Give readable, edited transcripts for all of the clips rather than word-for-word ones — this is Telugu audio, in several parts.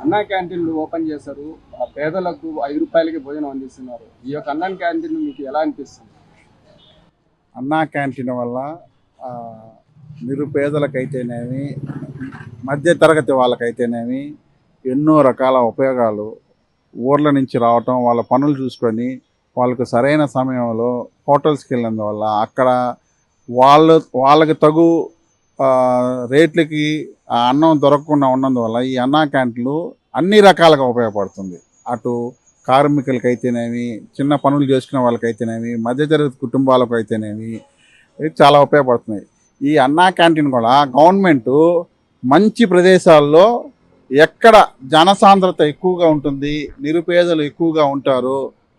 అన్నా క్యాంటీన్లు ఓపెన్ చేశారు. పేదలకు రూ. 5కి భోజనం అందిస్తున్నారు. ఈ యొక్క అన్నా క్యాంటీన్ మీకు ఎలా అనిపిస్తుంది? అన్నా క్యాంటీన్ వల్ల ఆ, నిరుపేదలకైతేనేమి మధ్యతరగతి వాళ్ళకైతేనేమి ఎన్నో రకాల ఉపయోగాలు. ఊర్ల నుంచి రావటం, వాళ్ళ పనులు చూసుకొని వాళ్ళకు సరైన సమయంలో హోటల్స్కి వెళ్ళినందువల్ల అక్కడ వాళ్ళకి తగు ఆ, రేట్లకి ఆ అన్నం దొరకకుండా ఉన్నందువల్ల ఈ అన్నా క్యాంటీన్లు అన్ని రకాలుగా ఉపయోగపడుతుంది. అటు కార్మికులకైతేనేమి, చిన్న పనులు చేసుకునే వాళ్ళకైతేనేమి, మధ్యతరగతి కుటుంబాలకు అయితేనేమి ఇది చాలా ఉపయోగపడుతున్నాయి. ఈ అన్నా క్యాంటీన్ కూడా గవర్నమెంటు మంచి ప్రదేశాల్లో ఎక్కడ జనసాంద్రత ఎక్కువగా ఉంటుంది, నిరుపేదలు ఎక్కువగా ఉంటారు,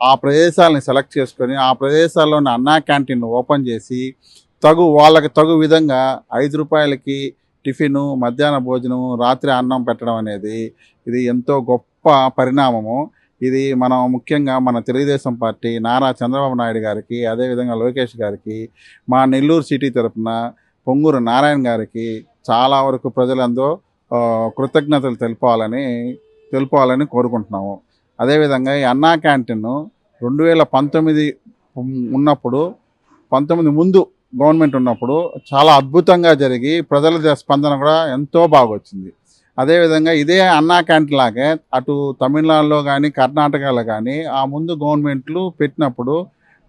ఆ ప్రదేశాలని సెలెక్ట్ చేసుకొని ఆ ప్రదేశాల్లోని అన్నా క్యాంటీన్ ఓపెన్ చేసి వాళ్ళకి తగు విధంగా రూ. 5కి టిఫిను, మధ్యాహ్న భోజనం, రాత్రి అన్నం పెట్టడం అనేది ఇది ఎంతో గొప్ప పరిణామము. ఇది మనం ముఖ్యంగా మన తెలుగుదేశం పార్టీ నారా చంద్రబాబు నాయుడు గారికి, అదేవిధంగా లోకేష్ గారికి, మా నెల్లూరు సిటీ తరఫున పొంగూరు నారాయణ గారికి చాలా వరకు ప్రజలందరూ కృతజ్ఞతలు తెలుపాలని కోరుకుంటున్నాము. అదేవిధంగా ఈ అన్నా క్యాంటీన్ 2019 ఉన్నప్పుడు, 19 ముందు గవర్నమెంట్ ఉన్నప్పుడు చాలా అద్భుతంగా జరిగి ప్రజల స్పందన కూడా ఎంతో బాగా వచ్చింది. అదేవిధంగా ఇదే అన్నా క్యాంటీన్ లాగే అటు తమిళనాడులో కానీ కర్ణాటకలో కానీ ఆ ముందు గవర్నమెంట్లు పెట్టినప్పుడు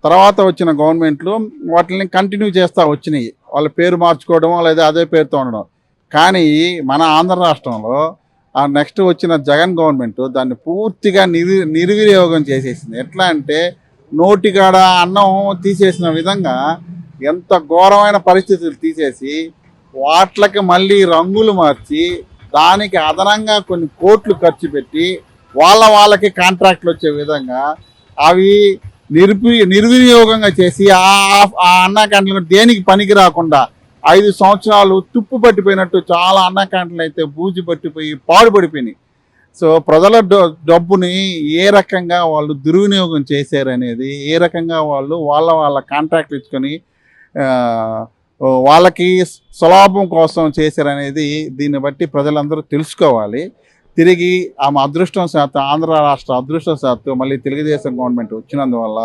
తర్వాత వచ్చిన గవర్నమెంట్లు వాటిని కంటిన్యూ చేస్తూ వచ్చినాయి. వాళ్ళ పేరు మార్చుకోవడం లేదా అదే పేరుతో ఉండడం. కానీ మన ఆంధ్ర రాష్ట్రంలో ఆ నెక్స్ట్ వచ్చిన జగన్ గవర్నమెంట్ దాన్ని పూర్తిగా నిర్వినియోగం చేసేసింది. ఎట్లా అంటే నోటికాడ అన్నం తీసేసిన విధంగా ఎంత ఘోరమైన పరిస్థితులు తీసేసి వాట్లకి మళ్ళీ రంగులు మార్చి దానికి అదనంగా కొన్ని కోట్లు ఖర్చు పెట్టి వాళ్ళకి కాంట్రాక్ట్లు వచ్చే విధంగా అవి నిర్వినియోగంగా చేసి ఆ అన్నా క్యాంటీన్లు దేనికి పనికి రాకుండా 5 సంవత్సరాలు తుప్పు పట్టిపోయినట్టు చాలా అన్నా క్యాంటీన్లు అయితే బూజు పట్టిపోయి పాడుపడిపోయినాయి. సో ప్రజల డబ్బుని ఏ రకంగా వాళ్ళు దుర్వినియోగం చేశారనేది, ఏ రకంగా వాళ్ళు వాళ్ళ కాంట్రాక్ట్లు ఇచ్చుకొని వాళ్ళకి సులాభం కోసం చేశారనేది దీన్ని బట్టి ప్రజలందరూ తెలుసుకోవాలి. తిరిగి ఆమె అదృష్టం శాతం, ఆంధ్ర రాష్ట్ర అదృష్టం శాతం మళ్ళీ తెలుగుదేశం గవర్నమెంట్ వచ్చినందువల్ల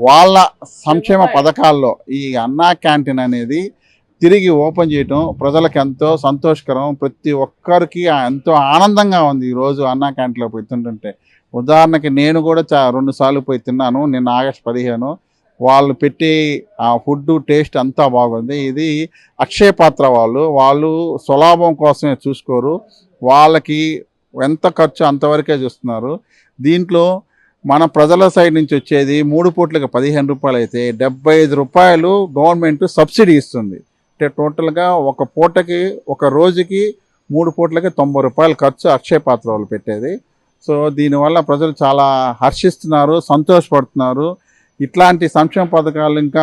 వాళ్ళ సంక్షేమ పథకాల్లో ఈ అన్నా క్యాంటీన్ అనేది తిరిగి ఓపెన్ చేయటం ప్రజలకు ఎంతో సంతోషకరం. ప్రతి ఒక్కరికి ఎంతో ఆనందంగా ఉంది ఈరోజు అన్నా క్యాంటీన్లో పోయి తింటుంటే. ఉదాహరణకి నేను కూడా 2 సార్లు పోయి తిన్నాను. నిన్న ఆగస్టు 15 వాళ్ళు పెట్టి ఆ ఫుడ్ టేస్ట్ అంతా బాగుంది. ఇది అక్షయ పాత్ర వాళ్ళు సులాభం కోసమే చూసుకోరు. వాళ్ళకి ఎంత ఖర్చు అంతవరకే చూస్తున్నారు. దీంట్లో మన ప్రజల సైడ్ నుంచి వచ్చేది 3 పూట్లకి రూ. 15 అయితే రూ. 75 గవర్నమెంట్ సబ్సిడీ ఇస్తుంది. అంటే టోటల్గా ఒక పూటకి, ఒక రోజుకి 3 పూట్లకి రూ. 90 ఖర్చు అక్షయ పాత్ర వాళ్ళు పెట్టేది. సో దీనివల్ల ప్రజలు చాలా హర్షిస్తున్నారు, సంతోషపడుతున్నారు. ఇట్లాంటి సంక్షేమ పథకాలు ఇంకా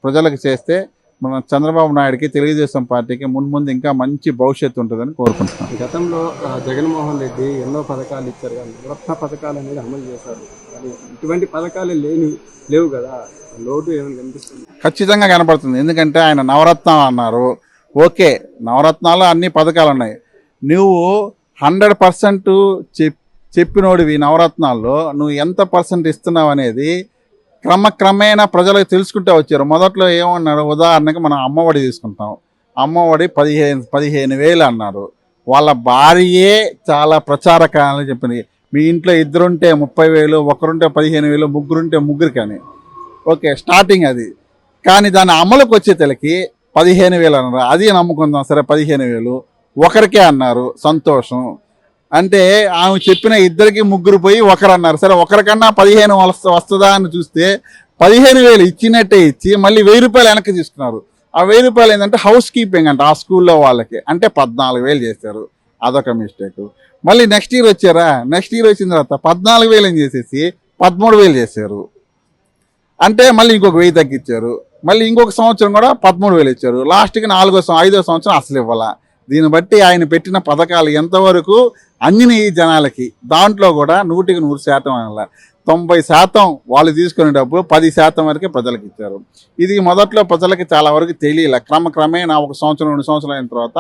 ప్రజలకు చేస్తే మన చంద్రబాబు నాయుడికి, తెలుగుదేశం పార్టీకి ముందు ఇంకా మంచి భవిష్యత్తు ఉంటుందని కోరుకుంటున్నాం. గతంలో జగన్మోహన్ రెడ్డి ఎన్నో పథకాలు ఇచ్చారు, కానీ నవరత్న పథకాలు అనేది అమలు చేశారు. కానీ ఇటువంటి పథకాలు లేవు కదా, లోటు ఏమైనా కనిపిస్తుంది? ఖచ్చితంగా కనపడుతుంది. ఎందుకంటే ఆయన నవరత్నాలు అన్నారు. ఓకే, నవరత్నాలు అన్ని పథకాలు ఉన్నాయి. నువ్వు 100% చెప్పినోడివి నవరత్నాల్లో నువ్వు ఎంత పర్సెంట్ ఇస్తున్నావు అనేది క్రమక్రమేణా ప్రజలకు తెలుసుకుంటూ వచ్చారు. మొదట్లో ఏమన్నారు, ఉదాహరణకి మనం అమ్మఒడి తీసుకుంటాం. అమ్మఒడి 15,000 అన్నారు. వాళ్ళ భార్యే చాలా ప్రచారకాలని చెప్పింది. మీ ఇంట్లో 2 ఉంటే 30,000, ఒకరుంటే 15,000, ముగ్గురుంటే ముగ్గురికి అని. ఓకే, స్టార్టింగ్ అది. కానీ దాని అమలుకి వచ్చేతలకి 15,000 అన్నారు. అది నమ్ముకుందాం, సరే 15,000 ఒకరికే అన్నారు, సంతోషం. అంటే ఆమె చెప్పిన 2కి 3 పోయి ఒకరు అన్నారు. సరే ఒకరికన్నా 15 వస్తుందా అని చూస్తే 15,000 ఇచ్చినట్టే ఇచ్చి మళ్ళీ రూ. 1,000 వెనక్కి తీసుకున్నారు. ఆ రూ. 1,000 ఏంటంటే హౌస్ కీపింగ్ అంట ఆ స్కూల్లో వాళ్ళకి, అంటే 14,000 చేశారు. అదొక మిస్టేక్. మళ్ళీ నెక్స్ట్ ఇయర్ వచ్చారా, నెక్స్ట్ ఇయర్ వచ్చిన తర్వాత 14,000 చేసేసి 13,000 చేశారు. అంటే మళ్ళీ ఇంకొక 1,000 తగ్గించారు. మళ్ళీ ఇంకొక సంవత్సరం కూడా 13,000 ఇచ్చారు. లాస్ట్కి 5వ సంవత్సరం అసలు ఇవ్వాల. దీన్ని బట్టి ఆయన పెట్టిన పథకాలు ఎంతవరకు అందినాయి జనాలకి, దాంట్లో కూడా 100% అలా 90% వాళ్ళు తీసుకునే డబ్బు 10% వరకే ప్రజలకు ఇచ్చారు. ఇది మొదట్లో ప్రజలకి చాలా వరకు తెలియలే. క్రమక్రమేణా 1 సంవత్సరం 2 సంవత్సరాలు అయిన తర్వాత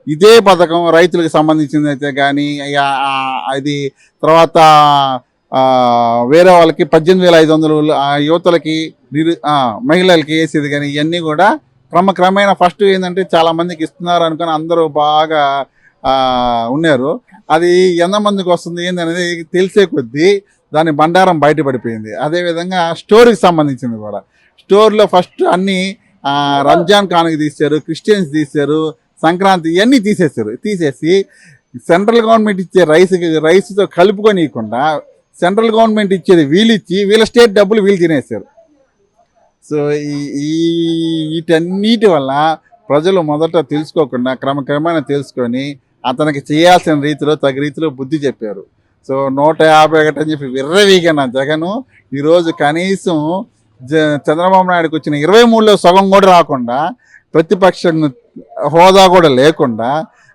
ఇదే పథకం రైతులకు సంబంధించింది అయితే కానీ అది తర్వాత వేరే వాళ్ళకి 18,500 యువతలకి మహిళలకి వేసేది కానీ ఇవన్నీ కూడా క్రమక్రమేణా ఫస్ట్ ఏంటంటే చాలా మందికి ఇస్తున్నారు అనుకుని అందరూ బాగా ఉన్నారు. అది ఎంతమందికి వస్తుంది ఏందనేది తెలిసే కొద్దీ దాని బండారం బయటపడిపోయింది. అదేవిధంగా స్టోర్కి సంబంధించింది కూడా, స్టోర్లో ఫస్ట్ అన్ని రంజాన్ కానుక తీశారు, క్రిస్టియన్స్ తీశారు, సంక్రాంతి ఇవన్నీ తీసేసి సెంట్రల్ గవర్నమెంట్ ఇచ్చే రైస్తో కలుపుకొనియకుండా సెంట్రల్ గవర్నమెంట్ ఇచ్చేది వీళ్ళిచ్చి వీళ్ళ స్టేట్ డబ్బులు వీళ్ళు తినేశారు. సో వీటన్నిటి వల్ల ప్రజలు మొదట తెలుసుకోకుండా క్రమక్రమేణా తెలుసుకొని అతనికి చేయాల్సిన రీతిలో తగు రీతిలో బుద్ధి చెప్పారు. సో 151 అని చెప్పి విర్రవీగిన జగను ఈరోజు కనీసం చంద్రబాబు నాయుడుకి వచ్చిన 23లో సగం కూడా రాకుండా, ప్రతిపక్ష హోదా కూడా లేకుండా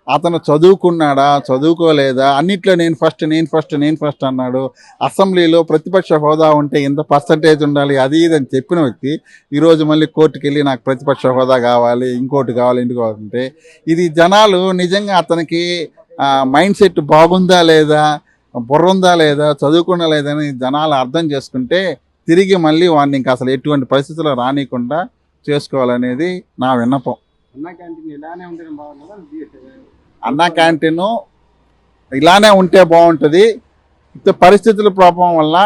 అతను చదువుకున్నాడా చదువుకోలేదా అన్నిట్లో నేను ఫస్ట్ అన్నాడు. అసెంబ్లీలో ప్రతిపక్ష హోదా ఉంటే ఇంత పర్సంటేజ్ ఉండాలి అది ఇది అని చెప్పిన వ్యక్తి ఈరోజు మళ్ళీ కోర్టుకు వెళ్ళి నాకు ప్రతిపక్ష హోదా కావాలి, ఇంకోటి కావాలి, ఇంటికి కావాలంటే ఇది జనాలు నిజంగా అతనికి మైండ్ సెట్ బాగుందా లేదా, బుర్ర ఉందా లేదా, చదువుకున్నా లేదని జనాలు అర్థం చేసుకుంటే తిరిగి మళ్ళీ వాడిని ఇంకా అసలు ఎటువంటి పరిస్థితుల్లో రానియకుండా చేసుకోవాలనేది నా విన్నపం. అన్నా క్యాంటీన్ ఇలానే ఉండడం బాగుంటుందా? అన్నా క్యాంటీన్ ఇలానే ఉంటే బాగుంటుంది. పరిస్థితుల ప్రభావం వల్ల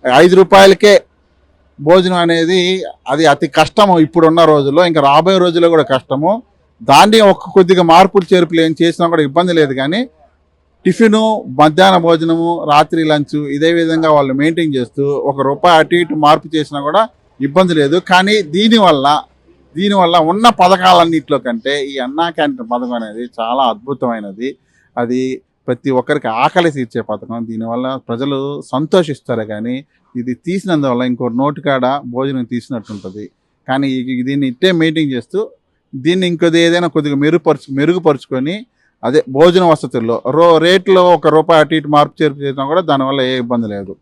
5 రూపాయలకే భోజనం అనేది అది అతి కష్టము ఇప్పుడున్న రోజుల్లో, ఇంకా రాబోయే రోజుల్లో కూడా కష్టము. దాన్ని కొద్దిగా మార్పులు చేర్పులు ఏం చేసినా కూడా ఇబ్బంది లేదు. కానీ టిఫిను, మధ్యాహ్న భోజనము, రాత్రి లంచ్ ఇదే విధంగా వాళ్ళు మెయింటైన్ చేస్తూ ₹1 అటు ఇటు మార్పు చేసినా కూడా ఇబ్బంది లేదు. కానీ దీనివల్ల ఉన్న పథకాలన్నింటిలో కంటే ఈ అన్నా క్యాంటీన్ పథకం అనేది చాలా అద్భుతమైనది. అది ప్రతి ఒక్కరికి ఆకలి తీర్చే పథకం. దీనివల్ల ప్రజలు సంతోషిస్తారు. కానీ ఇది తీసినందువల్ల ఇంకో నోటికాడ భోజనం తీసినట్టుంటుంది. కానీ దీన్ని ఇట్టే మెయింటైన్ చేస్తూ దీన్ని ఇంకొద్ది ఏదైనా కొద్దిగా మెరుగుపరుచుకొని అదే భోజన వసతుల్లో రేట్లో ₹1 అటు ఇటు మార్పు చేర్పు చేసినా కూడా దానివల్ల ఏ ఇబ్బంది లేదు.